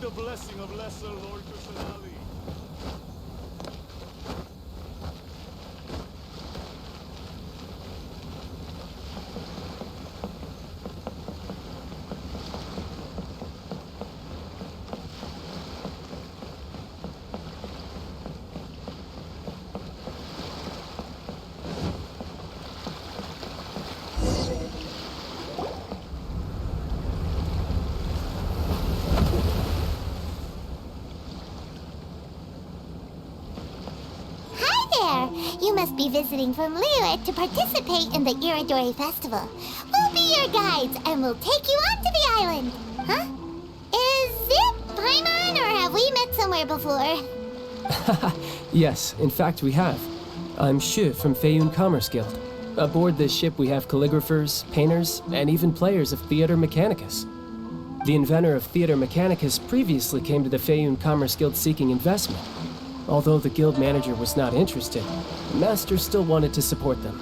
the blessing of Lesser Lord Kusanali. You must be visiting from Liyue to participate in the Iridori Festival. We'll be your guides, and we'll take you onto the island. Huh? Is it Paimon, or have we met somewhere before? Yes, in fact we have. I'm Hues from Feiyun Commerce Guild. Aboard this ship we have calligraphers, painters, and even players of Theater Mechanicus. The inventor of Theater Mechanicus previously came to the Feiyun Commerce Guild seeking investment. Although the guild manager was not interested, the master still wanted to support them.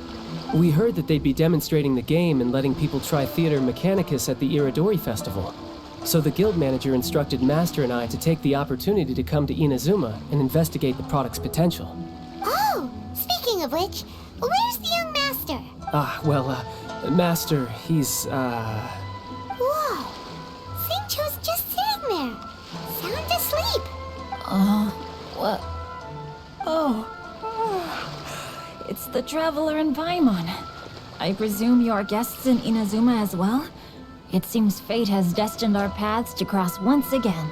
We heard that they'd be demonstrating the game and letting people try Theater Mechanicus at the Iridori Festival. So the guild manager instructed Master and I to take the opportunity to come to Inazuma and investigate the product's potential. Oh, speaking of which, where's the young master? Master, he's, Whoa! Xingqiu's just sitting there, sound asleep. What? Oh. It's the Traveler and Paimon. I presume you are guests in Inazuma as well? It seems fate has destined our paths to cross once again.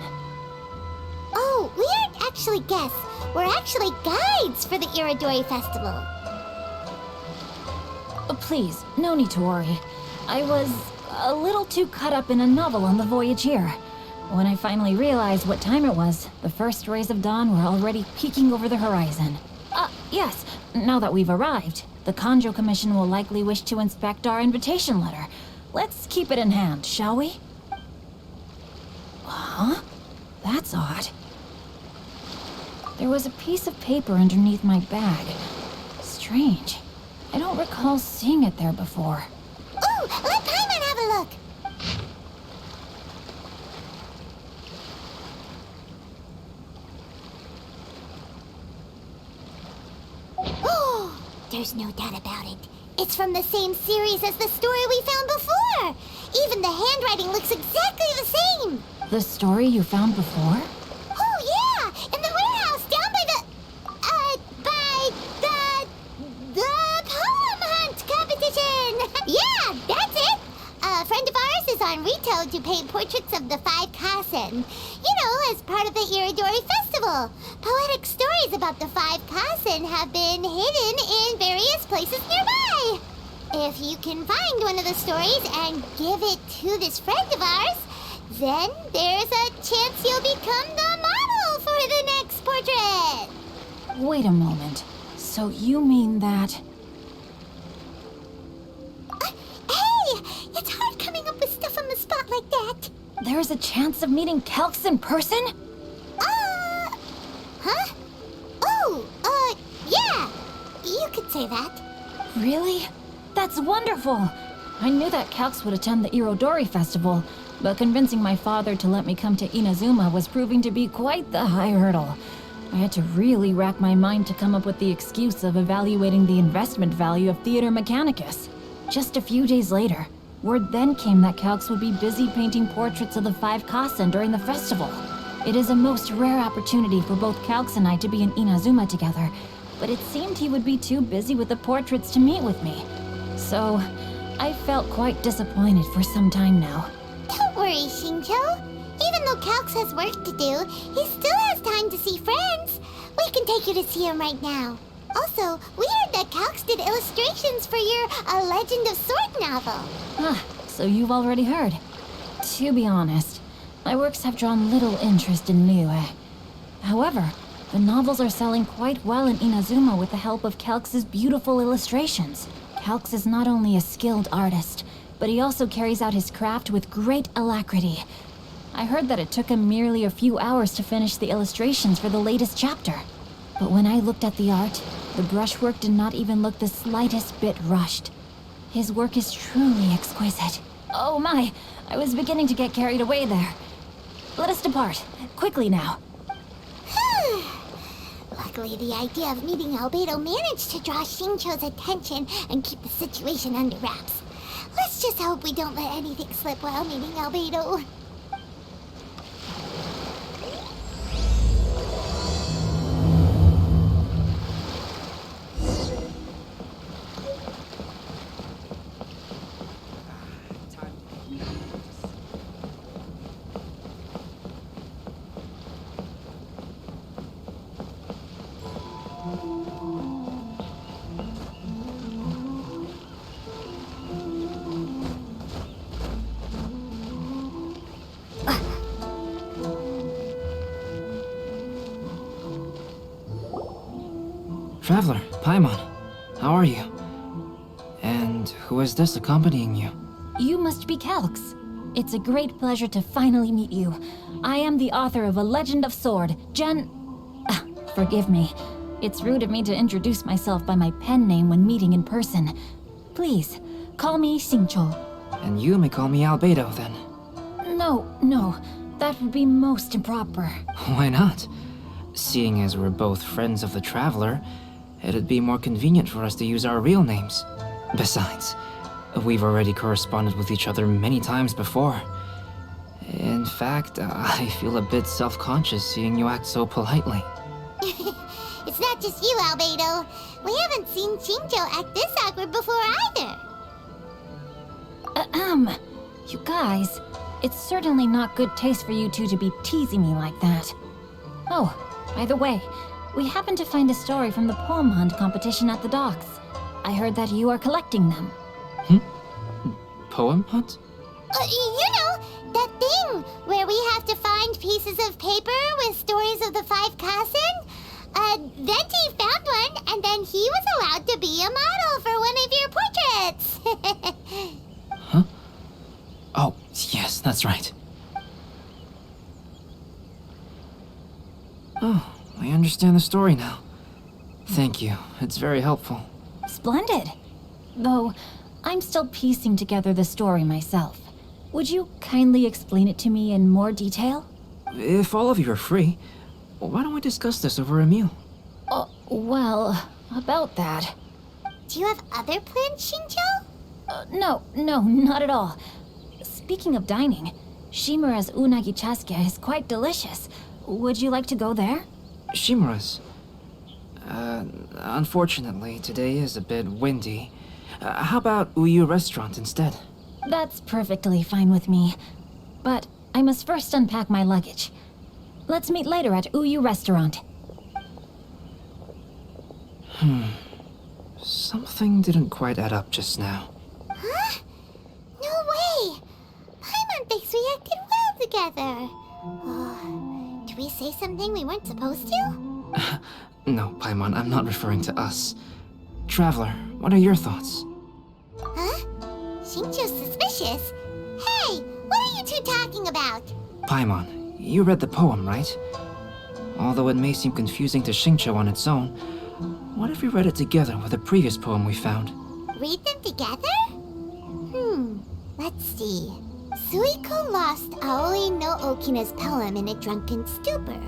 Oh, we aren't actually guests. We're actually guides for the Iridori Festival. Please, no need to worry. I was a little too caught up in a novel on the voyage here. When I finally realized what time it was, the first rays of dawn were already peeking over the horizon. Yes, now that we've arrived, the Kanjo Commission will likely wish to inspect our invitation letter. Let's keep it in hand, shall we? Huh? That's odd. There was a piece of paper underneath my bag. Strange. I don't recall seeing it there before. Ooh, let Paimon have a look! Oh, there's no doubt about it. It's from the same series as the story we found before. Even the handwriting looks exactly the same. The story you found before? Oh, yeah! In the warehouse down by the poem hunt competition! Yeah, that's it! A friend of ours is on Rito to paint portraits of the 5 Kasen. You know, as part of the Iridori Festival. Poetic stories about the 5 Kasen have been hidden in various places nearby. If you can find one of the stories and give it to this friend of ours, then there's a chance you'll become the model for the next portrait. Wait a moment. So you mean that... Hey! It's hard coming up with stuff on the spot like that. There's a chance of meeting Calx in person? Huh? Oh, yeah. You could say that. Really? That's wonderful! I knew that Calx would attend the Irodori Festival, but convincing my father to let me come to Inazuma was proving to be quite the high hurdle. I had to really rack my mind to come up with the excuse of evaluating the investment value of Theater Mechanicus. Just a few days later, word then came that Calx would be busy painting portraits of the 5 Kasen during the festival. It is a most rare opportunity for both Calx and I to be in Inazuma together, but it seemed he would be too busy with the portraits to meet with me. So, I felt quite disappointed for some time now. Don't worry, Xingqiu. Even though Calx has work to do, he still has time to see friends. We can take you to see him right now. Also, we heard that Calx did illustrations for your A Legend of Sword novel. So you've already heard. To be honest, my works have drawn little interest in Liyue. However, the novels are selling quite well in Inazuma with the help of Calx's beautiful illustrations. Calx is not only a skilled artist, but he also carries out his craft with great alacrity. I heard that it took him merely a few hours to finish the illustrations for the latest chapter. But when I looked at the art, the brushwork did not even look the slightest bit rushed. His work is truly exquisite. Oh my, I was beginning to get carried away there. let us depart. Quickly now. Luckily, the idea of meeting Albedo managed to draw Xingqiu's attention and keep the situation under wraps. Let's just hope we don't let anything slip while meeting Albedo. Traveler, Paimon, how are you? And who is this accompanying you? You must be Calx. It's a great pleasure to finally meet you. I am the author of A Legend of Sword, Forgive me. It's rude of me to introduce myself by my pen name when meeting in person. Please, call me Xingqiu. And you may call me Albedo, then. No, that would be most improper. Why not? Seeing as we're both friends of the Traveler, it'd be more convenient for us to use our real names. Besides, we've already corresponded with each other many times before. In fact, I feel a bit self-conscious seeing you act so politely. It's not just you, Albedo. We haven't seen Xingqiu act this awkward before either. You guys, it's certainly not good taste for you two to be teasing me like that. Oh, by the way, we happened to find a story from the poem hunt competition at the docks. I heard that you are collecting them. Poem hunt? You know, that thing where we have to find pieces of paper with stories of the 5 Kassen? Venti found one, and then he was allowed to be a model for one of your portraits. Huh? Oh, yes, that's right. Oh, I understand the story now. Thank you, it's very helpful. Splendid. Though, I'm still piecing together the story myself. Would you kindly explain it to me in more detail? If all of you are free, why don't we discuss this over a meal? Well, about that. Do you have other plans, Xingqiu? No, not at all. Speaking of dining, Shimura's unagi chasuke is quite delicious. Would you like to go there? Shimura's. Unfortunately, today is a bit windy. How about Uyu Restaurant instead? That's perfectly fine with me. But I must first unpack my luggage. Let's meet later at Uyu Restaurant. Something didn't quite add up just now. Huh? No way! Paimon thinks we acted well together. Did we say something we weren't supposed to? No, Paimon, I'm not referring to us. Traveler, what are your thoughts? Huh? Xingqiu's suspicious? Hey, what are you two talking about? Paimon, you read the poem, right? Although it may seem confusing to Xingqiu on its own, what if we read it together with the previous poem we found? Read them together? Let's see. Suiko lost Aoi no Okina's poem in a drunken stupor.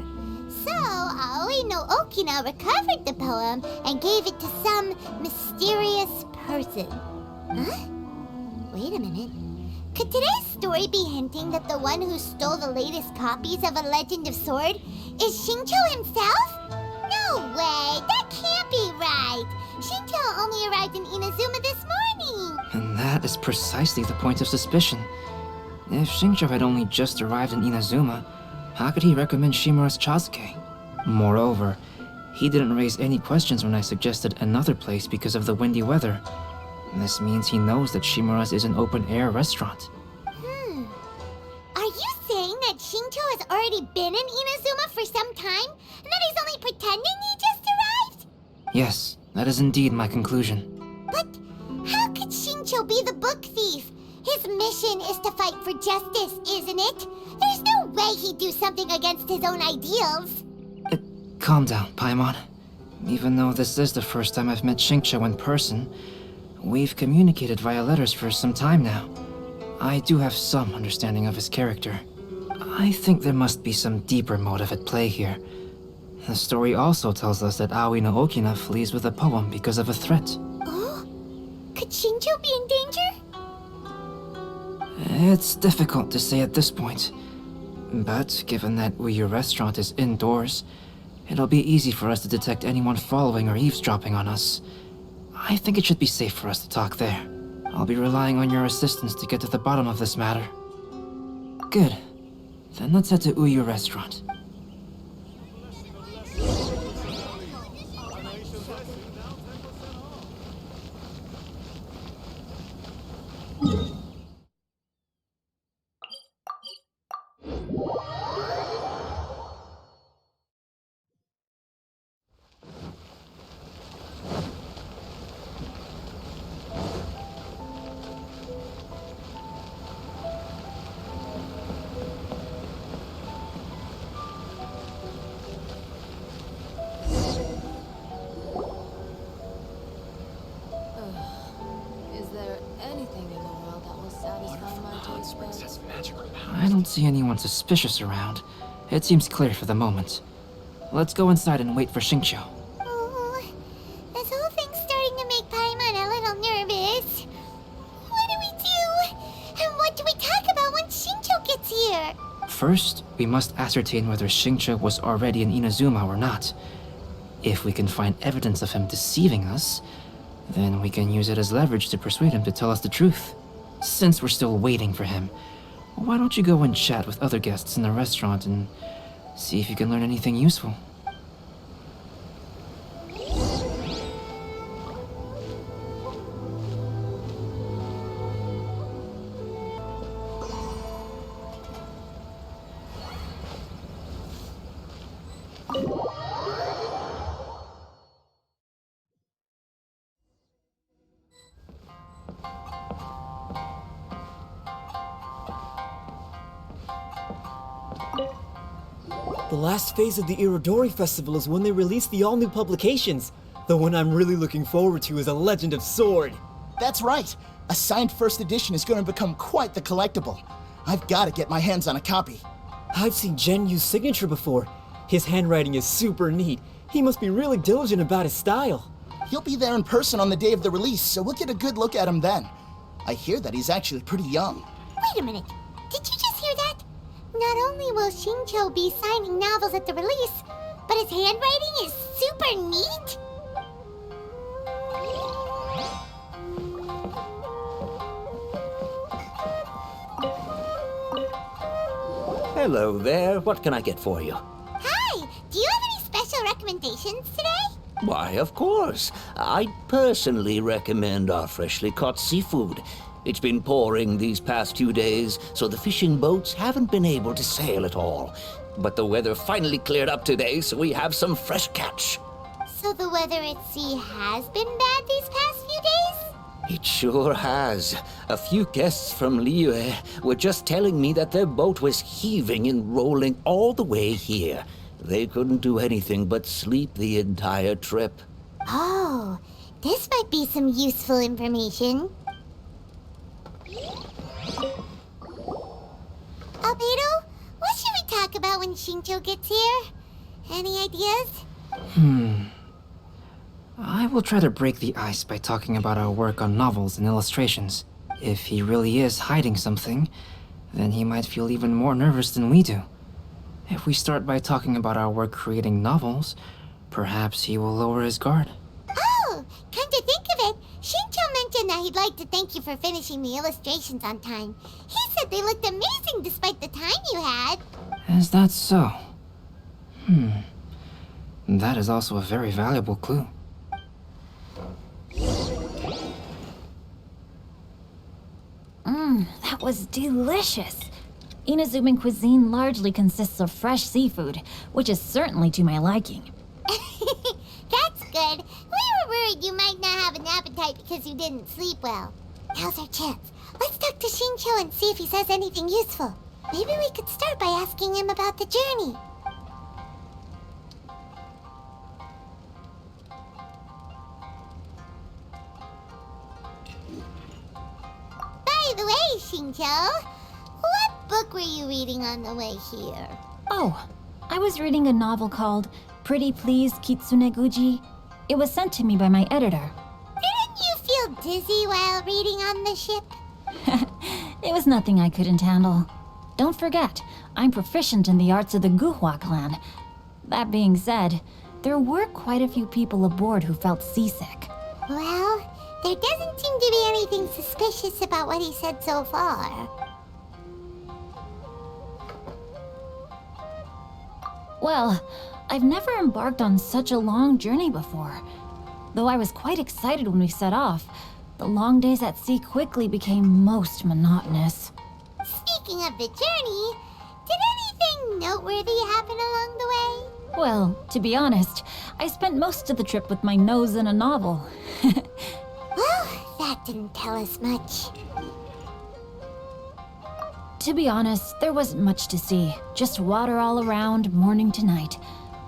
So, Aoi no Okina recovered the poem and gave it to some mysterious person. Huh? Wait a minute. Could today's story be hinting that the one who stole the latest copies of A Legend of Sword is Xingqiu himself? No way! That can't be right! Xingqiu only arrived in Inazuma this morning! And that is precisely the point of suspicion. If Xingqiu had only just arrived in Inazuma, how could he recommend Shimura's chasuke? Moreover, he didn't raise any questions when I suggested another place because of the windy weather. This means he knows that Shimura's is an open-air restaurant. Are you saying that Xingqiu has already been in Inazuma for some time? And that he's only pretending he just arrived? Yes, that is indeed my conclusion. But how could Xingqiu be the book thief? His mission is to fight for justice, isn't it? There's no way he'd do something against his own ideals. Calm down, Paimon. Even though this is the first time I've met Xingqiu in person, we've communicated via letters for some time now. I do have some understanding of his character. I think there must be some deeper motive at play here. The story also tells us that Aoi no Okina flees with a poem because of a threat. Oh? Could Shinjo be in danger? It's difficult to say at this point. But given that Uyu Restaurant is indoors, it'll be easy for us to detect anyone following or eavesdropping on us. I think it should be safe for us to talk there. I'll be relying on your assistance to get to the bottom of this matter. Good. Then let's head to Uyu Restaurant. Is there anything in the world that will satisfy my taste buds? I don't see anyone suspicious around. It seems clear for the moment. Let's go inside and wait for Xingqiu. Oh, this whole thing's starting to make Paimon a little nervous. What do we do? And what do we talk about when Shinjo gets here? First, we must ascertain whether Xingqiu was already in Inazuma or not. If we can find evidence of him deceiving us, then we can use it as leverage to persuade him to tell us the truth. Since we're still waiting for him, why don't you go and chat with other guests in the restaurant and see if you can learn anything useful? The last phase of the Irodori Festival is when they release the all-new publications. The one I'm really looking forward to is A Legend of Sword. That's right. A signed first edition is going to become quite the collectible. I've got to get my hands on a copy. I've seen Genyu's signature before. His handwriting is super neat. He must be really diligent about his style. He'll be there in person on the day of the release, so we'll get a good look at him then. I hear that he's actually pretty young. Wait a minute. Did you just hear that? Not only will Shinjo be signing novels at the release, but his handwriting is super neat? Hello there. What can I get for you? Hi! Do you have any special recommendations today? Why, of course. I'd personally recommend our freshly caught seafood. It's been pouring these past few days, so the fishing boats haven't been able to sail at all. But the weather finally cleared up today, so we have some fresh catch. So the weather at sea has been bad these past few days? It sure has. A few guests from Liyue were just telling me that their boat was heaving and rolling all the way here. They couldn't do anything but sleep the entire trip. Oh, this might be some useful information. Albedo, what should we talk about when Shinjo gets here? Any ideas? I will try to break the ice by talking about our work on novels and illustrations. If he really is hiding something, then he might feel even more nervous than we do. If we start by talking about our work creating novels, perhaps he will lower his guard. Oh, come to think of it, Shinjo mentioned that he'd like to thank you for finishing the illustrations on time. He said they looked amazing despite the time you had. Is that so? That is also a very valuable clue. That was delicious. Inazuman cuisine largely consists of fresh seafood, which is certainly to my liking. That's good. We were worried you might not have an appetite because you didn't sleep well. Now's our chance. Let's talk to Shinjo and see if he says anything useful. Maybe we could start by asking him about the journey. By the way, Shinjo, what book were you reading on the way here? Oh, I was reading a novel called Pretty Please Kitsune Guji. It was sent to me by my editor. Didn't you feel dizzy while reading on the ship? It was nothing I couldn't handle. Don't forget, I'm proficient in the arts of the Guhua clan. That being said, there were quite a few people aboard who felt seasick. Well, there doesn't seem to be anything suspicious about what he said so far. Well, I've never embarked on such a long journey before. Though I was quite excited when we set off, the long days at sea quickly became most monotonous. Speaking of the journey, did anything noteworthy happen along the way? Well, to be honest, I spent most of the trip with my nose in a novel. Well, that didn't tell us much. To be honest, there wasn't much to see. Just water all around, morning to night.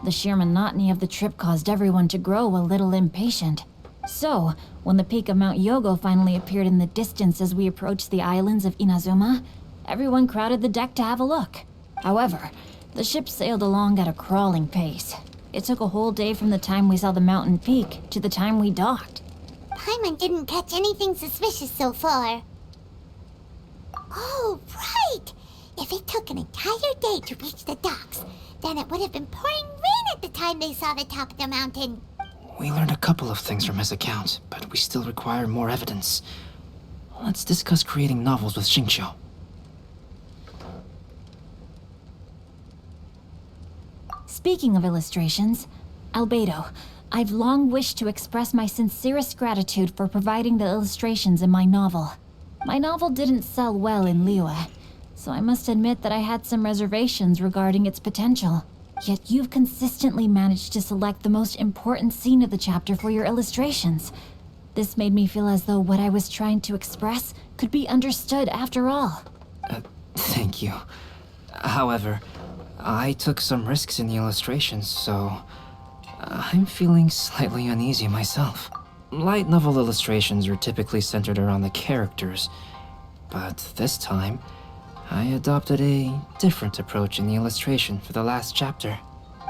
The sheer monotony of the trip caused everyone to grow a little impatient. So, when the peak of Mount Yogo finally appeared in the distance as we approached the islands of Inazuma, everyone crowded the deck to have a look. However, the ship sailed along at a crawling pace. It took a whole day from the time we saw the mountain peak to the time we docked. Paimon didn't catch anything suspicious so far. Oh, right! If it took an entire day to reach the docks, then it would have been pouring rain at the time they saw the top of the mountain. We learned a couple of things from his account, but we still require more evidence. Let's discuss creating novels with Xingqiu. Speaking of illustrations, Albedo, I've long wished to express my sincerest gratitude for providing the illustrations in my novel. My novel didn't sell well in Liyue, so I must admit that I had some reservations regarding its potential. Yet you've consistently managed to select the most important scene of the chapter for your illustrations. This made me feel as though what I was trying to express could be understood after all. Thank you. However, I took some risks in the illustrations, so I'm feeling slightly uneasy myself. Light novel illustrations are typically centered around the characters, but this time, I adopted a different approach in the illustration for the last chapter.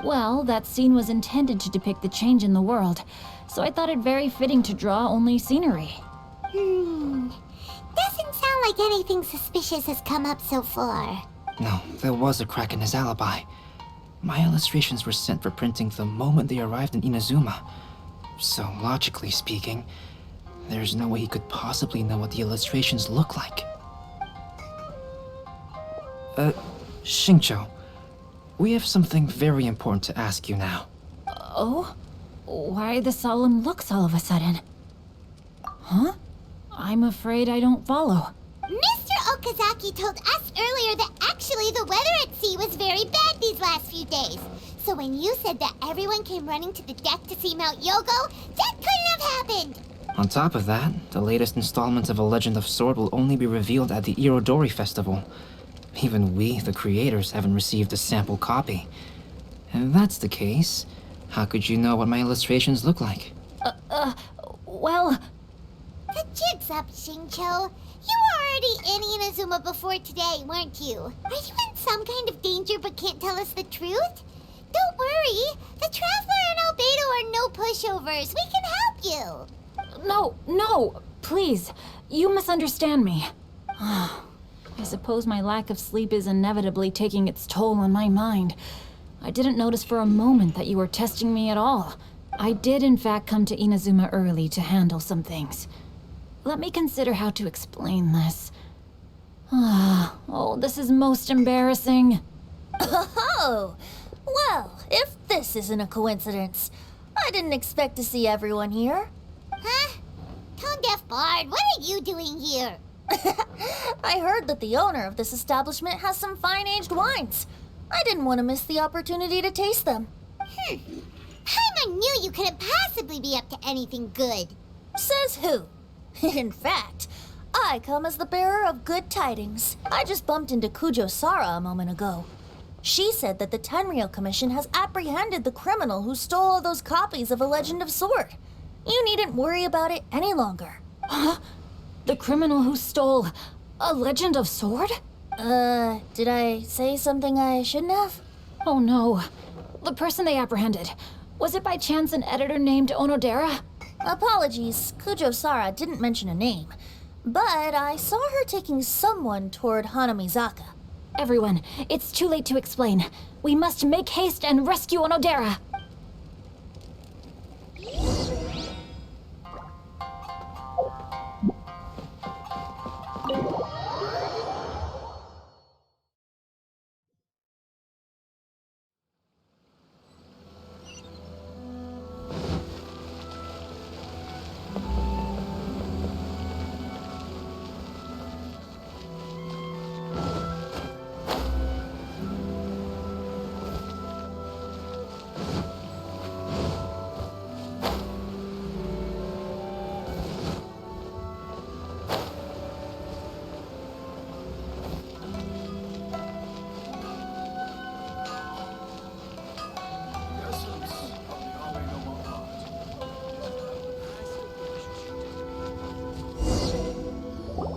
Well, that scene was intended to depict the change in the world, so I thought it very fitting to draw only scenery. Doesn't sound like anything suspicious has come up so far. No, there was a crack in his alibi. My illustrations were sent for printing the moment they arrived in Inazuma. So, logically speaking, there's no way he could possibly know what the illustrations look like. Xingqiu, we have something very important to ask you now. Oh? Why the solemn looks all of a sudden? Huh? I'm afraid I don't follow. Mr. Okazaki told us earlier that actually the weather at sea was very bad these last few days. So when you said that everyone came running to the deck to see Mount Yogo, that couldn't have happened! On top of that, the latest installment of A Legend of Sword will only be revealed at the Irodori Festival. Even we, the creators, haven't received a sample copy. If that's the case, how could you know what my illustrations look like? Well, The jig's up, Xingqiu. You were already in Inazuma before today, weren't you? Are you in some kind of danger but can't tell us the truth? Don't worry. The Traveler and Albedo are no pushovers. We can help you. no, please. You misunderstand me. I suppose my lack of sleep is inevitably taking its toll on my mind. I didn't notice for a moment that you were testing me at all. I did in fact come to Inazuma early to handle some things. Let me consider how to explain this. Oh, this is most embarrassing. Oh, well, if this isn't a coincidence, I didn't expect to see everyone here. Huh? Tone-deaf Bard, what are you doing here? I heard that the owner of this establishment has some fine-aged wines. I didn't want to miss the opportunity to taste them. Paimon knew you couldn't possibly be up to anything good. Says who? In fact, I come as the bearer of good tidings. I just bumped into Kujo Sara a moment ago. She said that the Tenryou Commission has apprehended the criminal who stole all those copies of A Legend of Sword. You needn't worry about it any longer. The criminal who stole A Legend of Sword? Did I say something I shouldn't have? Oh no. The person they apprehended. Was it by chance an editor named Onodera? Apologies, Kujo-Sara didn't mention a name. But I saw her taking someone toward Hanamizaka. Everyone, it's too late to explain. We must make haste and rescue Onodera.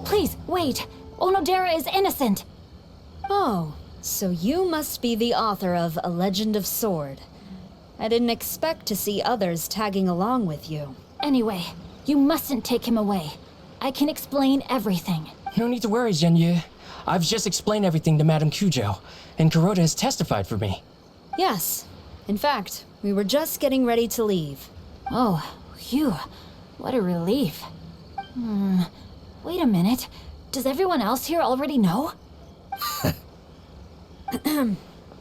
Please, wait. Onodera is innocent. Oh, so you must be the author of A Legend of Sword. I didn't expect to see others tagging along with you. Anyway, you mustn't take him away. I can explain everything. No need to worry, Genyu. I've just explained everything to Madame Kujo, and Kuroda has testified for me. Yes. In fact, we were just getting ready to leave. Oh, phew. What a relief. Wait a minute. Does everyone else here already know?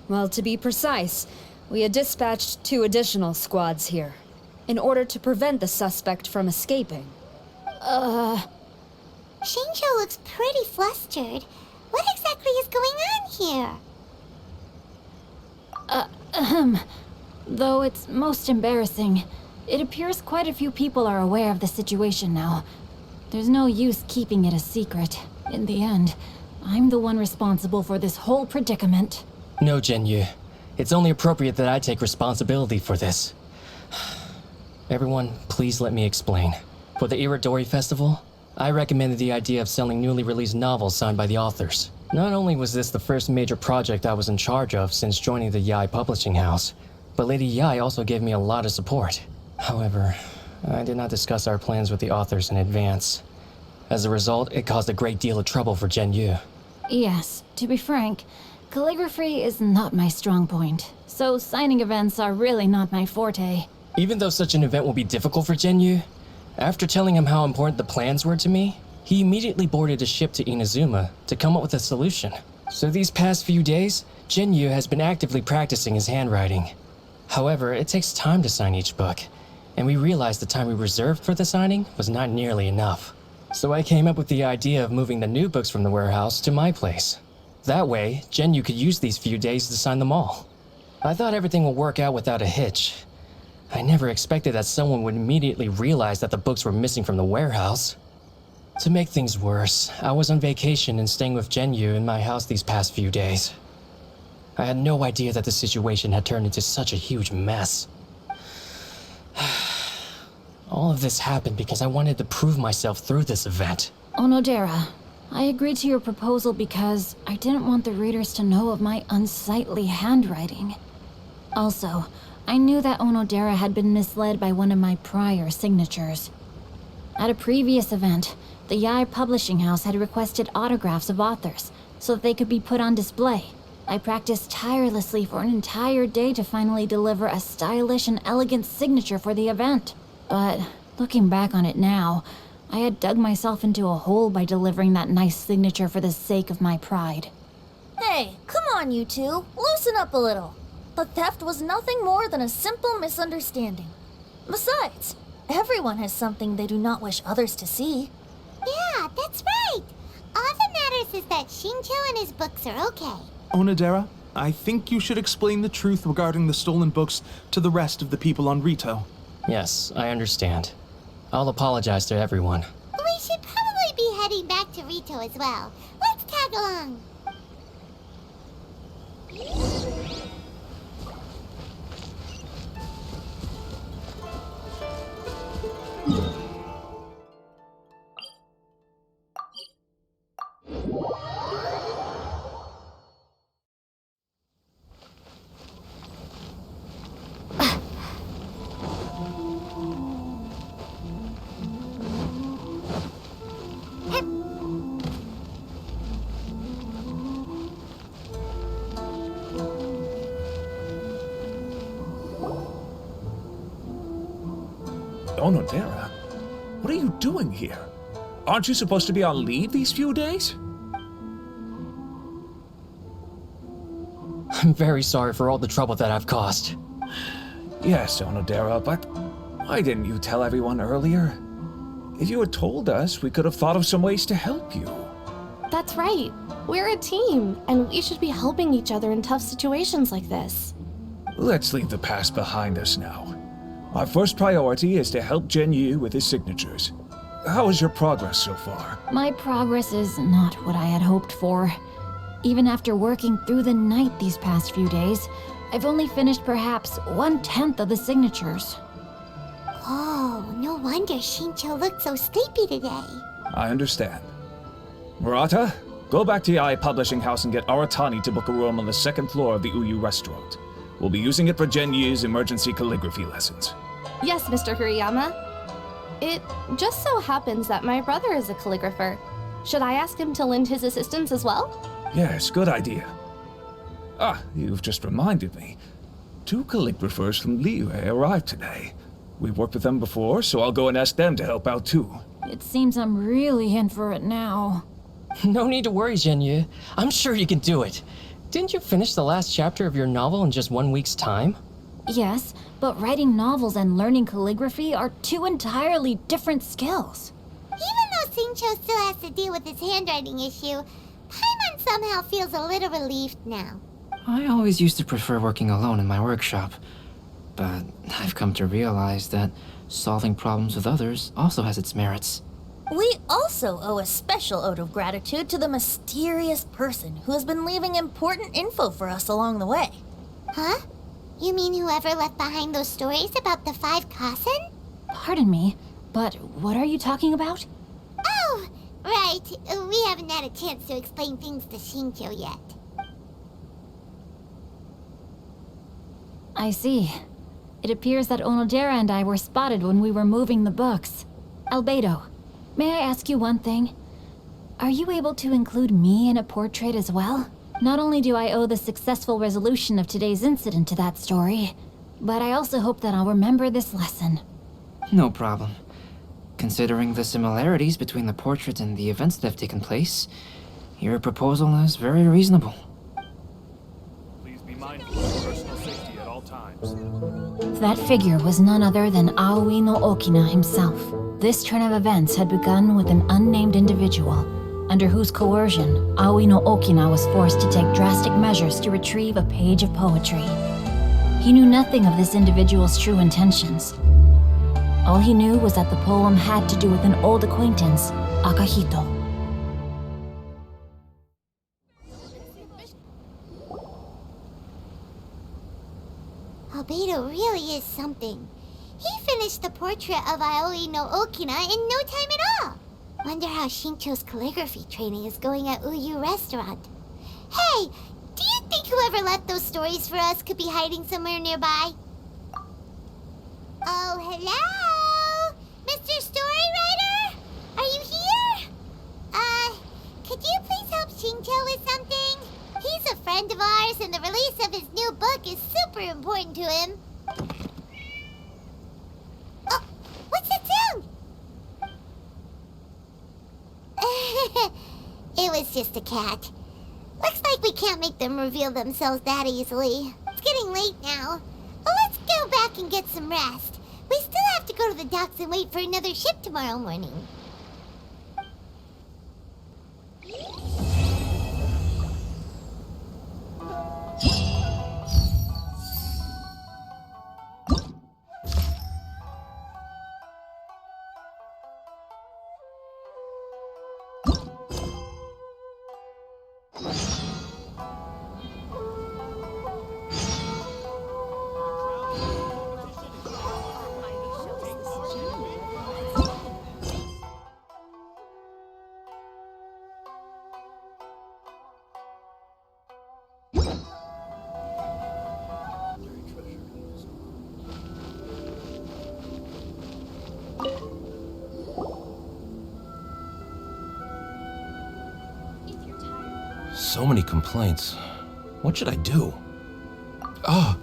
Well, to be precise, we had dispatched 2 additional squads here, in order to prevent the suspect from escaping. Shinjo looks pretty flustered. What exactly is going on here? Though it's most embarrassing, it appears quite a few people are aware of the situation now. There's no use keeping it a secret. In the end, I'm the one responsible for this whole predicament. No, Genyu. It's only appropriate that I take responsibility for this. Everyone, please let me explain. For the Irodori Festival, I recommended the idea of selling newly released novels signed by the authors. Not only was this the first major project I was in charge of since joining the Yai publishing house, but Lady Yai also gave me a lot of support. However, I did not discuss our plans with the authors in advance. As a result, it caused a great deal of trouble for Genyu. Yes, to be frank, calligraphy is not my strong point, so signing events are really not my forte. Even though such an event will be difficult for Genyu, after telling him how important the plans were to me, he immediately boarded a ship to Inazuma to come up with a solution. So these past few days, Genyu has been actively practicing his handwriting. However, it takes time to sign each book, and we realized the time we reserved for the signing was not nearly enough. So I came up with the idea of moving the new books from the warehouse to my place. That way, Genyu could use these few days to sign them all. I thought everything would work out without a hitch. I never expected that someone would immediately realize that the books were missing from the warehouse. To make things worse, I was on vacation and staying with Genyu in my house these past few days. I had no idea that the situation had turned into such a huge mess. All of this happened because I wanted to prove myself through this event. Onodera, I agreed to your proposal because I didn't want the readers to know of my unsightly handwriting. Also, I knew that Onodera had been misled by one of my prior signatures. At a previous event, the Yai publishing house had requested autographs of authors so that they could be put on display. I practiced tirelessly for an entire day to finally deliver a stylish and elegant signature for the event. But looking back on it now, I had dug myself into a hole by delivering that nice signature for the sake of my pride. Hey, come on, you two. Loosen up a little. The theft was nothing more than a simple misunderstanding. Besides, everyone has something they do not wish others to see. Yeah, that's right. All that matters is that Shinjo and his books are okay. Onodera, I think you should explain the truth regarding the stolen books to the rest of the people on Rito. Yes, I understand. I'll apologize to everyone. We should probably be heading back to Rito as well. Let's tag along. Onodera, what are you doing here? Aren't you supposed to be on leave these few days? I'm very sorry for all the trouble that I've caused. Yes, Onodera, but why didn't you tell everyone earlier? If you had told us, we could have thought of some ways to help you. That's right. We're a team, and we should be helping each other in tough situations like this. Let's leave the past behind us now. Our first priority is to help Yu with his signatures. How is your progress so far? My progress is not what I had hoped for. Even after working through the night these past few days, I've only finished perhaps 1/10 of the signatures. Oh, no wonder Shincho looked so sleepy today. I understand. Murata, go back to Yae Publishing House and get Aratani to book a room on the second floor of the Uyu restaurant. We'll be using it for Yu's emergency calligraphy lessons. Yes, Mr. Kuriyama. It just so happens that my brother is a calligrapher. Should I ask him to lend his assistance as well? Yes, good idea. Ah, you've just reminded me. 2 calligraphers from Liyue arrived today. We've worked with them before, so I'll go and ask them to help out too. It seems I'm really in for it now. No need to worry, Yu. I'm sure you can do it. Didn't you finish the last chapter of your novel in just 1 week's time? Yes, but writing novels and learning calligraphy are 2 entirely different skills. Even though Shincho still has to deal with his handwriting issue, Paimon somehow feels a little relieved now. I always used to prefer working alone in my workshop, but I've come to realize that solving problems with others also has its merits. We also owe a special ode of gratitude to the mysterious person who has been leaving important info for us along the way. Huh? You mean whoever left behind those stories about the 5 Kasen? Pardon me, but what are you talking about? Oh, right. We haven't had a chance to explain things to Shincho yet. I see. It appears that Onodera and I were spotted when we were moving the books. Albedo, may I ask you one thing? Are you able to include me in a portrait as well? Not only do I owe the successful resolution of today's incident to that story, but I also hope that I'll remember this lesson. No problem. Considering the similarities between the portrait and the events that have taken place, your proposal is very reasonable. Please be mindful of personal safety at all times. That figure was none other than Aoi no Okina himself. This turn of events had begun with an unnamed individual, under whose coercion, Aoi no Okina was forced to take drastic measures to retrieve a page of poetry. He knew nothing of this individual's true intentions. All he knew was that the poem had to do with an old acquaintance, Akahito. Albedo really is something. He finished the portrait of Aoi no Okina in no time at all. Wonder how Shincho's calligraphy training is going at Uyu Restaurant. Hey, do you think whoever left those stories for us could be hiding somewhere nearby? Oh, hello? Mr. Storywriter? Are you here? Could you please help Shincho with something? He's a friend of ours, and the release of his new book is super important to him. Oh, what's that sound? It was just a cat. Looks like we can't make them reveal themselves that easily. It's getting late now. Well, let's go back and get some rest. We still have to go to the docks and wait for another ship tomorrow morning. So many complaints. What should I do? Ah,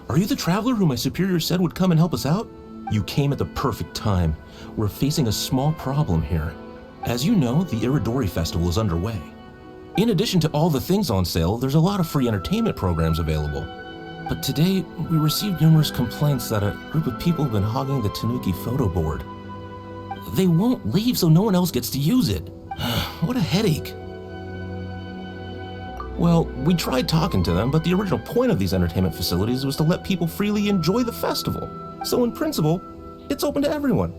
are you the traveler who my superior said would come and help us out? You came at the perfect time. We're facing a small problem here. As you know, the Irodori Festival is underway. In addition to all the things on sale, there's a lot of free entertainment programs available. But today, we received numerous complaints that a group of people have been hogging the Tanuki photo board. They won't leave so no one else gets to use it. What a headache. Well, we tried talking to them, but the original point of these entertainment facilities was to let people freely enjoy the festival. So in principle, it's open to everyone.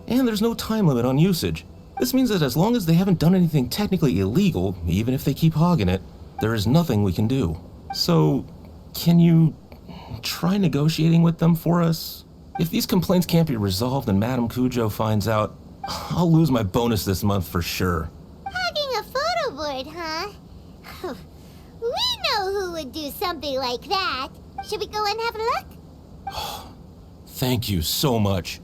And there's no time limit on usage. This means that as long as they haven't done anything technically illegal, even if they keep hogging it, there is nothing we can do. So, can you try negotiating with them for us? If these complaints can't be resolved and Madame Cujo finds out, I'll lose my bonus this month for sure. Hogging a photo board, huh? We know who would do something like that. Should we go and have a look? Thank you so much.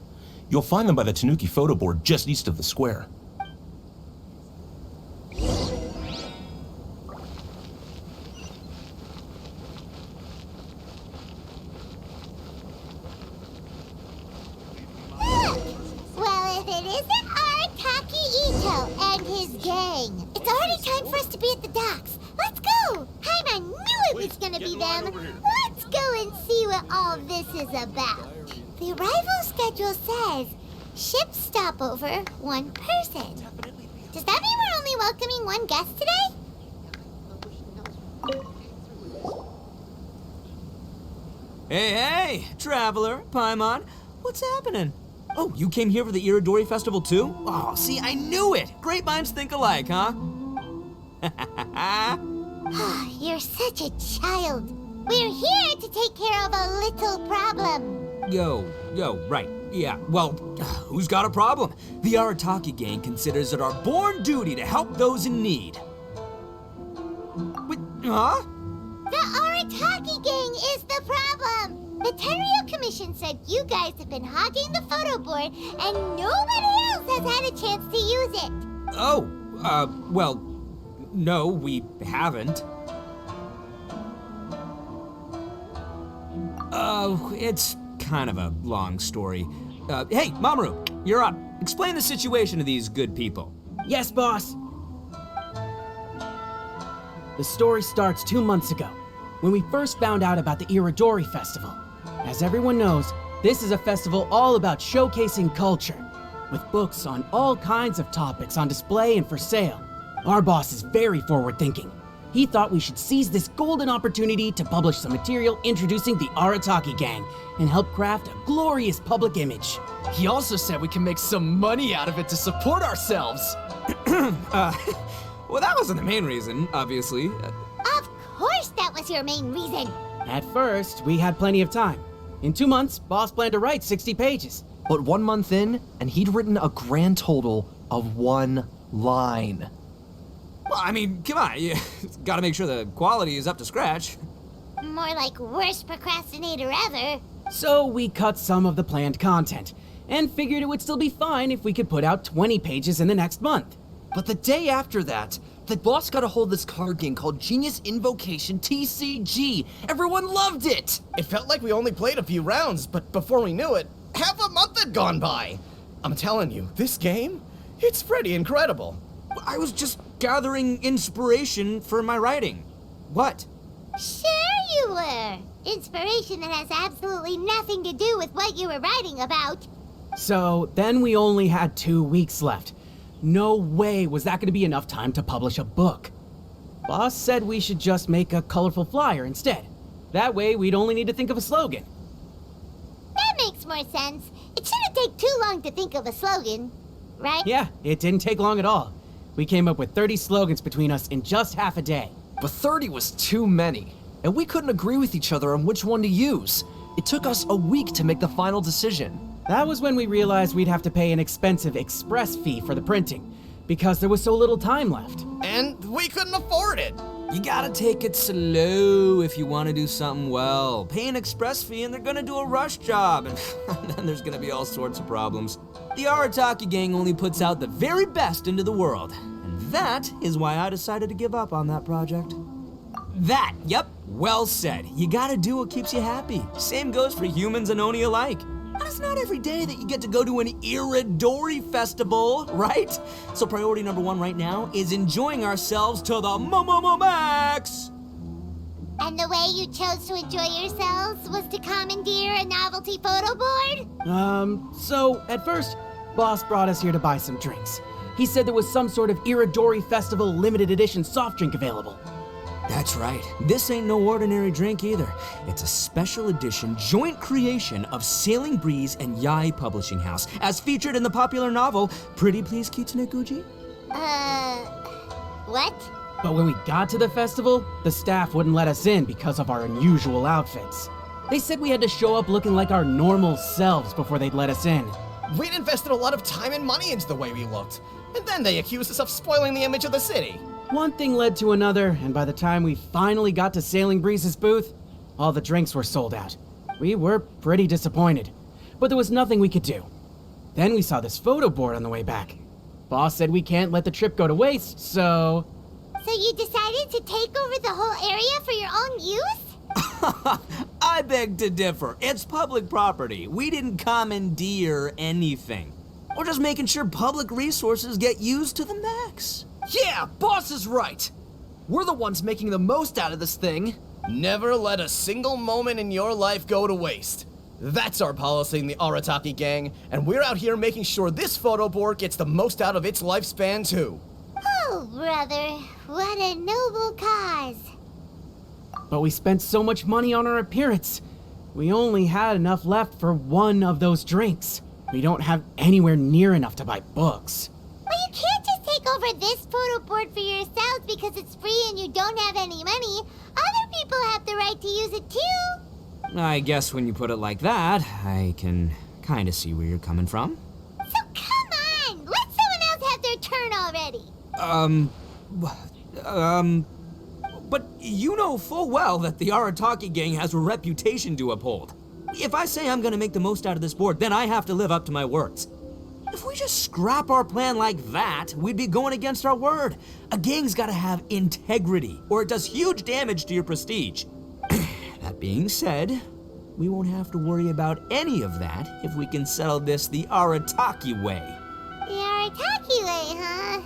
You'll find them by the Tanuki photo board just east of the square. Well, if it isn't Arataki Ito and his gang. It's already time for us to be at the docks. Let's go! I knew it was gonna be them. Let's go and see what all this is about. The arrival schedule says ship stopover, 1 person. Does that mean we're only welcoming 1 guest today? Hey, traveler, Paimon, what's happening? Oh, you came here for the Irodori Festival too? Oh, see, I knew it! Great minds think alike, huh? You're such a child. We're here to take care of a little problem. Yo, right. Yeah, well, who's got a problem? The Arataki gang considers it our born duty to help those in need. Wait, huh? The Arataki gang is the problem. The Tenryo Commission said you guys have been hogging the photo board and nobody else has had a chance to use it. Oh, well, no, we haven't. It's kind of a long story. Hey, Mamoru, you're up. Explain the situation to these good people. Yes, boss. The story starts 2 months ago, when we first found out about the Irodori Festival. As everyone knows, this is a festival all about showcasing culture, with books on all kinds of topics on display and for sale. Our boss is very forward-thinking. He thought we should seize this golden opportunity to publish some material introducing the Arataki gang and help craft a glorious public image. He also said we can make some money out of it to support ourselves. Well, that wasn't the main reason, obviously. Of course that was your main reason. At first, we had plenty of time. In 2 months, boss planned to write 60 pages. But 1 month in, and he'd written a grand total of 1 line. Well, I mean, come on, you gotta make sure the quality is up to scratch. More like worst procrastinator ever. So we cut some of the planned content, and figured it would still be fine if we could put out 20 pages in the next month. But the day after that, the boss got a hold of this card game called Genius Invocation TCG. Everyone loved it! It felt like we only played a few rounds, but before we knew it, half a month had gone by. I'm telling you, this game, it's pretty incredible. I was just gathering inspiration for my writing. What? Sure you were. Inspiration that has absolutely nothing to do with what you were writing about. So then we only had 2 weeks left. No way was that going to be enough time to publish a book. Boss said we should just make a colorful flyer instead. That way we'd only need to think of a slogan. That makes more sense. It shouldn't take too long to think of a slogan, right? Yeah, it didn't take long at all. We came up with 30 slogans between us in just half a day. But 30 was too many, and we couldn't agree with each other on which one to use. It took us a week to make the final decision. That was when we realized we'd have to pay an expensive express fee for the printing, because there was so little time left. And we couldn't afford it. You gotta take it slow if you want to do something well. Pay an express fee and they're gonna do a rush job, and then there's gonna be all sorts of problems. The Arataki gang only puts out the very best into the world, and that is why I decided to give up on that project. That, yep, well said. You gotta do what keeps you happy. Same goes for humans and Oni alike. And it's not every day that you get to go to an Iridori festival, right? So priority number 1 right now is enjoying ourselves to the max! And the way you chose to enjoy yourselves was to commandeer a novelty photo board? So at first, Boss brought us here to buy some drinks. He said there was some sort of Iridori Festival limited edition soft drink available. That's right. This ain't no ordinary drink either. It's a special edition joint creation of Sailing Breeze and Yai Publishing House, as featured in the popular novel Pretty Please Kitsune Guji. What? But when we got to the festival, the staff wouldn't let us in because of our unusual outfits. They said we had to show up looking like our normal selves before they'd let us in. We'd invested a lot of time and money into the way we looked, and then they accused us of spoiling the image of the city. One thing led to another, and by the time we finally got to Sailing Breeze's booth, all the drinks were sold out. We were pretty disappointed, but there was nothing we could do. Then we saw this photo board on the way back. Boss said we can't let the trip go to waste, so... So you decided to take over the whole area for your own use? I beg to differ. It's public property. We didn't commandeer anything. We're just making sure public resources get used to the max. Yeah, boss is right. We're the ones making the most out of this thing. Never let a single moment in your life go to waste. That's our policy in the Arataki gang, and we're out here making sure this photo board gets the most out of its lifespan too. Oh, brother, what a noble cause. But we spent so much money on our appearance. We only had enough left for one of those drinks. We don't have anywhere near enough to buy books. Well, you can't just take over this photo board for yourselves because it's free and you don't have any money. Other people have the right to use it too. I guess when you put it like that, I can kind of see where you're coming from. So come on, let someone else have their turn already. But you know full well that the Arataki gang has a reputation to uphold. If I say I'm gonna make the most out of this board, then I have to live up to my words. If we just scrap our plan like that, we'd be going against our word. A gang's gotta have integrity, or it does huge damage to your prestige. That being said, we won't have to worry about any of that if we can settle this the Arataki way. The Arataki way, huh?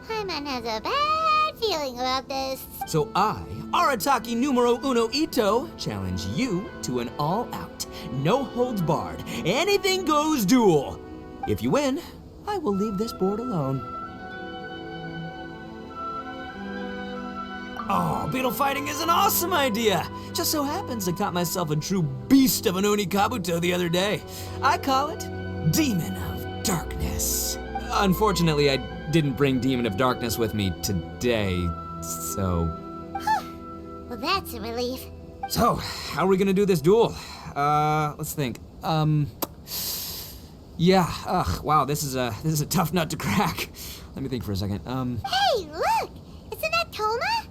Paimon has a bad feeling about this. So I, Arataki numero uno Ito, challenge you to an all-out, no-holds-barred, anything-goes duel. If you win, I will leave this board alone. Oh, beetle fighting is an awesome idea! Just so happens I caught myself a true beast of an Onikabuto the other day. I call it Demon of Darkness. Unfortunately, I didn't bring Demon of Darkness with me today, so... Well, that's a relief. So, how are we gonna do this duel? Let's think. Yeah, wow, this is a tough nut to crack. Let me think for a second. Hey, look! Isn't that Toma?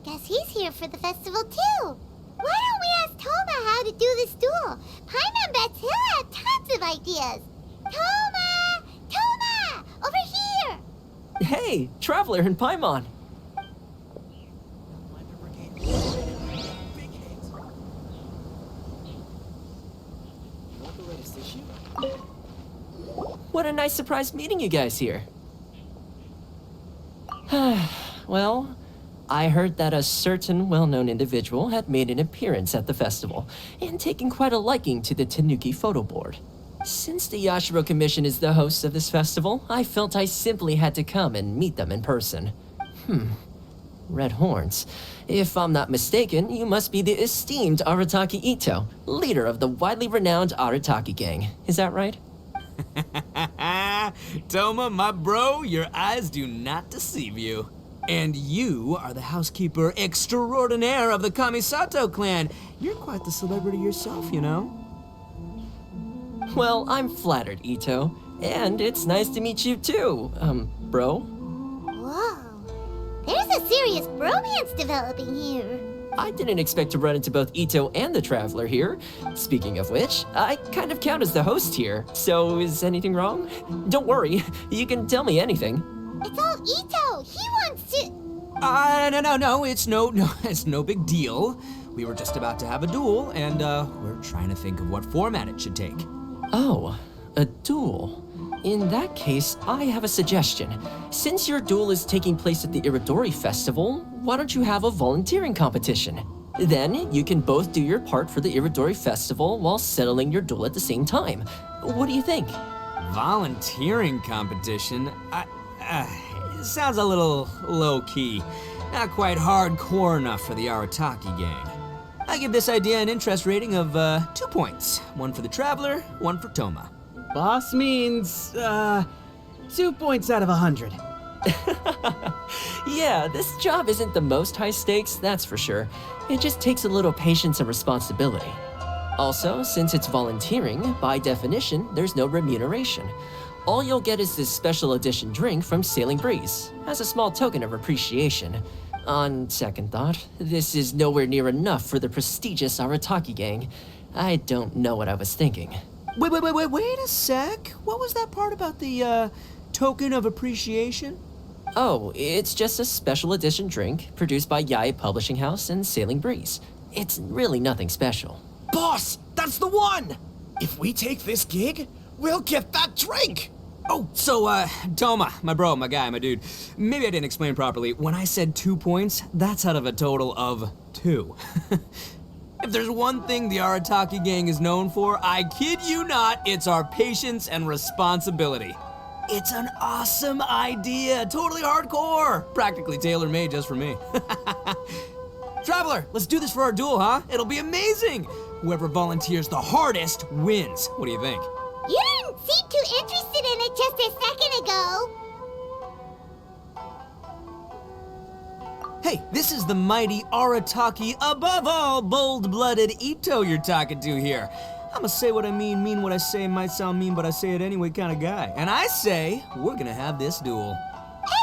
Guess he's here for the festival too. Why don't we ask Toma how to do this duel? Paimon bets he'll have tons of ideas. Toma! Toma! Over here! Hey, Traveler and Paimon. What a nice surprise meeting you guys here. Well, I heard that a certain well-known individual had made an appearance at the festival and taken quite a liking to the Tanuki photo board. Since the Yashiro Commission is the host of this festival, I felt I simply had to come and meet them in person. Red Horns. If I'm not mistaken, you must be the esteemed Arataki Ito, leader of the widely renowned Arataki gang. Is that right? Toma, my bro, your eyes do not deceive you. And you are the housekeeper extraordinaire of the Kamisato clan. You're quite the celebrity yourself, you know. Well, I'm flattered, Ito. And it's nice to meet you too, bro. Whoa. There's a serious bromance developing here. I didn't expect to run into both Ito and the Traveler here. Speaking of which, I kind of count as the host here. So is anything wrong? Don't worry, you can tell me anything. It's all Ito. He wants to... No, it's no big deal. We were just about to have a duel, and we're trying to think of what format it should take. Oh, a duel. In that case, I have a suggestion. Since your duel is taking place at the Irodori Festival, why don't you have a volunteering competition? Then you can both do your part for the Irodori Festival while settling your duel at the same time. What do you think? Volunteering competition? It sounds a little low-key. Not quite hardcore enough for the Arataki gang. I give this idea an interest rating of 2 points. One for the Traveler, one for Toma. Boss means, 2 points out of 100. Yeah, this job isn't the most high stakes, that's for sure. It just takes a little patience and responsibility. Also, since it's volunteering, by definition, there's no remuneration. All you'll get is this special edition drink from Sailing Breeze, as a small token of appreciation. On second thought, this is nowhere near enough for the prestigious Arataki gang. I don't know what I was thinking. Wait a sec. What was that part about the, token of appreciation? Oh, it's just a special edition drink produced by Yae Publishing House and Sailing Breeze. It's really nothing special. Boss, that's the one! If we take this gig, we'll get that drink! Oh, so, Toma, my bro, my guy, my dude. Maybe I didn't explain properly. When I said 2 points, that's out of a total of 2. If there's one thing the Arataki gang is known for, I kid you not, it's our patience and responsibility. It's an awesome idea, totally hardcore, practically tailor-made just for me. Traveler, let's do this for our duel, huh? It'll be amazing. Whoever volunteers the hardest wins. What do you think? You didn't seem too interested in it just a second ago. Hey, this is the mighty Arataki, above all bold-blooded Ito you're talking to here. I'ma say what I mean what I say, might sound mean, but I say it anyway kind of guy. And I say, we're gonna have this duel.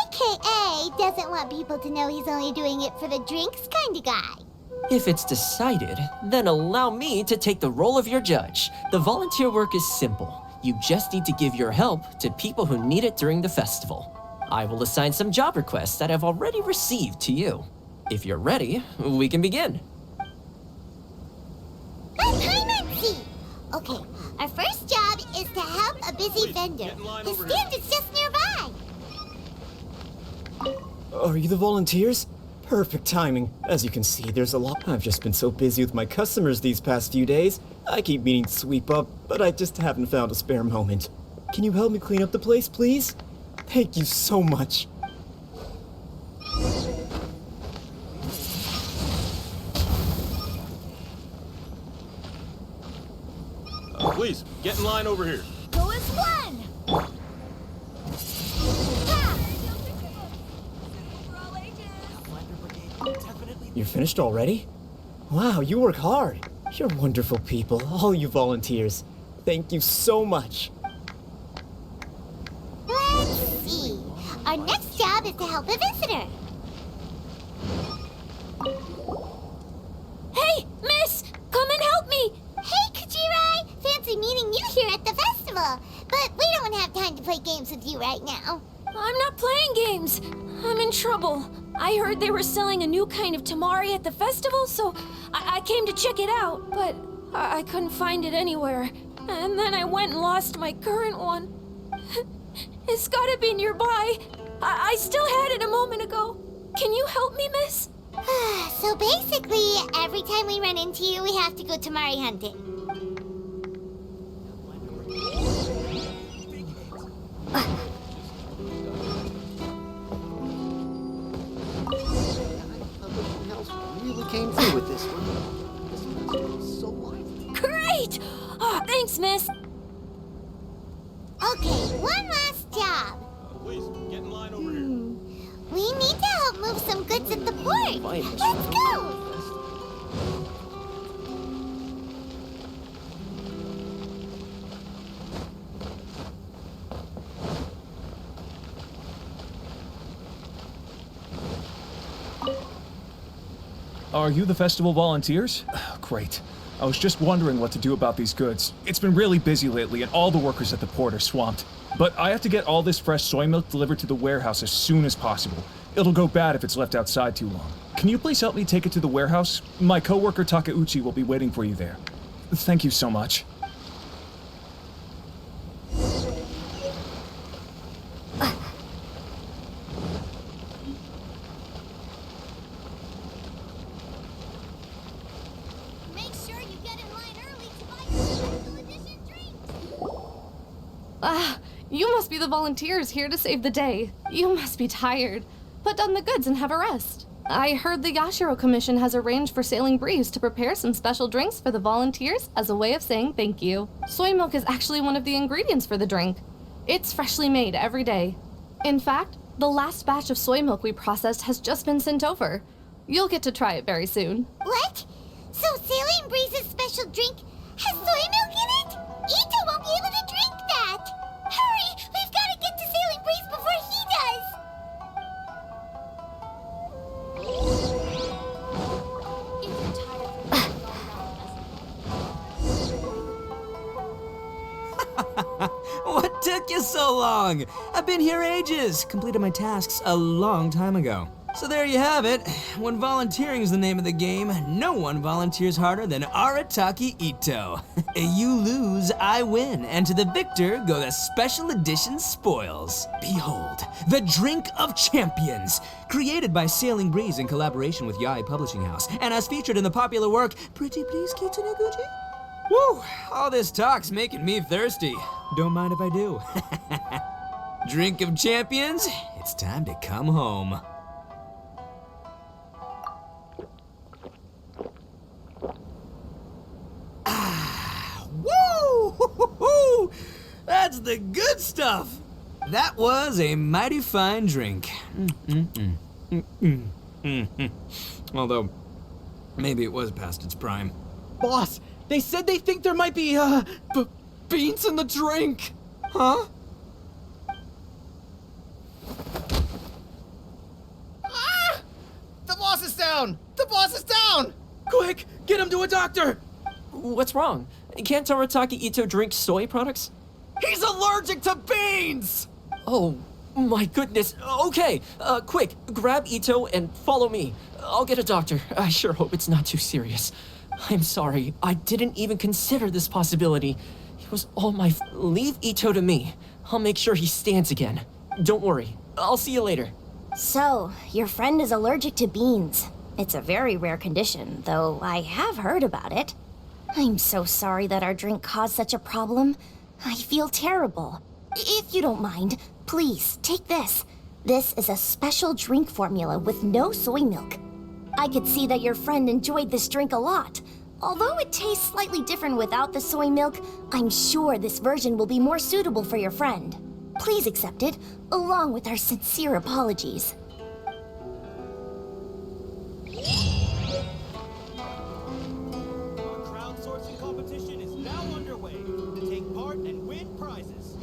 AKA doesn't want people to know he's only doing it for the drinks kind of guy. If it's decided, then allow me to take the role of your judge. The volunteer work is simple. You just need to give your help to people who need it during the festival. I will assign some job requests that I've already received to you. If you're ready, we can begin. Okay, our first job is to help a busy vendor. His stand is just nearby. Are you the volunteers? Perfect timing. As you can see, there's a lot. I've just been so busy with my customers these past few days. I keep meaning to sweep up, but I just haven't found a spare moment. Can you help me clean up the place, please? Thank you so much. Please, get in line over here. Go as one! You're finished already? Wow, you work hard. You're wonderful people, all you volunteers. Thank you so much. Let's see. Our next job is to help a visitor. Hey, miss! Come and help me! Hey, Kajirai! Fancy meeting you here at the festival. But we don't have time to play games with you right now. I'm not playing games. I'm in trouble. I heard they were selling a new kind of tamari at the festival, so I came to check it out, but I couldn't find it anywhere. And then I went and lost my current one. It's gotta be nearby. I still had it a moment ago. Can you help me, miss? So basically, every time we run into you, we have to go tamari hunting. Really came through with this one. So lively. Great! Oh, thanks, miss. Okay, one last job. Please, get in line over here. We need to help move some goods at the port. Let's go! Are you the festival volunteers? Great. I was just wondering what to do about these goods. It's been really busy lately, and all the workers at the port are swamped. But I have to get all this fresh soy milk delivered to the warehouse as soon as possible. It'll go bad if it's left outside too long. can you please help me take it to the warehouse? My coworker Takeuchi will be waiting for you there. Thank you so much. Make sure you get in line early to buy your special edition drink. Ah, you must be the volunteers here to save the day. You must be tired. Put down the goods and have a rest. I heard the Yashiro Commission has arranged for Sailing Breeze to prepare some special drinks for the volunteers as a way of saying thank you. Soy milk is actually one of the ingredients for the drink. It's freshly made every day. In fact, the last batch of soy milk we processed has just been sent over. You'll get to try it very soon. What? So Sailing Breeze's special drink has soy milk in it? Ito won't be able to drink that! Hurry! We've got to get to Sailing Breeze before he does! What took you so long? I've been here ages. Completed my tasks a long time ago. So there you have it. When volunteering is the name of the game, no one volunteers harder than Arataki Ito. You lose, I win, and to the victor go the special edition spoils. Behold, the Drink of Champions, created by Sailing Breeze in collaboration with Yae Publishing House, and as featured in the popular work, Pretty Please Kitsune Guji? Woo! All this talk's making me thirsty. Don't mind if I do. Drink of Champions, it's time to come home. Woo! That's the good stuff! That was a mighty fine drink. Although, maybe it was past its prime. Boss, they said they think there might be, beans in the drink. Huh? Ah! The boss is down! The boss is down! Quick, get him to a doctor! What's wrong? Can't Arataki Ito drink soy products? He's allergic to beans! Oh, my goodness. Okay, quick, grab Ito and follow me. I'll get a doctor. I sure hope it's not too serious. I'm sorry, I didn't even consider this possibility. It was all my Leave Ito to me. I'll make sure he stands again. Don't worry. I'll see you later. So, your friend is allergic to beans. It's a very rare condition, though I have heard about it. I'm so sorry that our drink caused such a problem. I feel terrible. If you don't mind, please take this. This is a special drink formula with no soy milk. I could see that your friend enjoyed this drink a lot. Although it tastes slightly different without the soy milk, I'm sure this version will be more suitable for your friend. Please accept it, along with our sincere apologies. Our crowdsourcing competition is now underway. Take part and win prizes.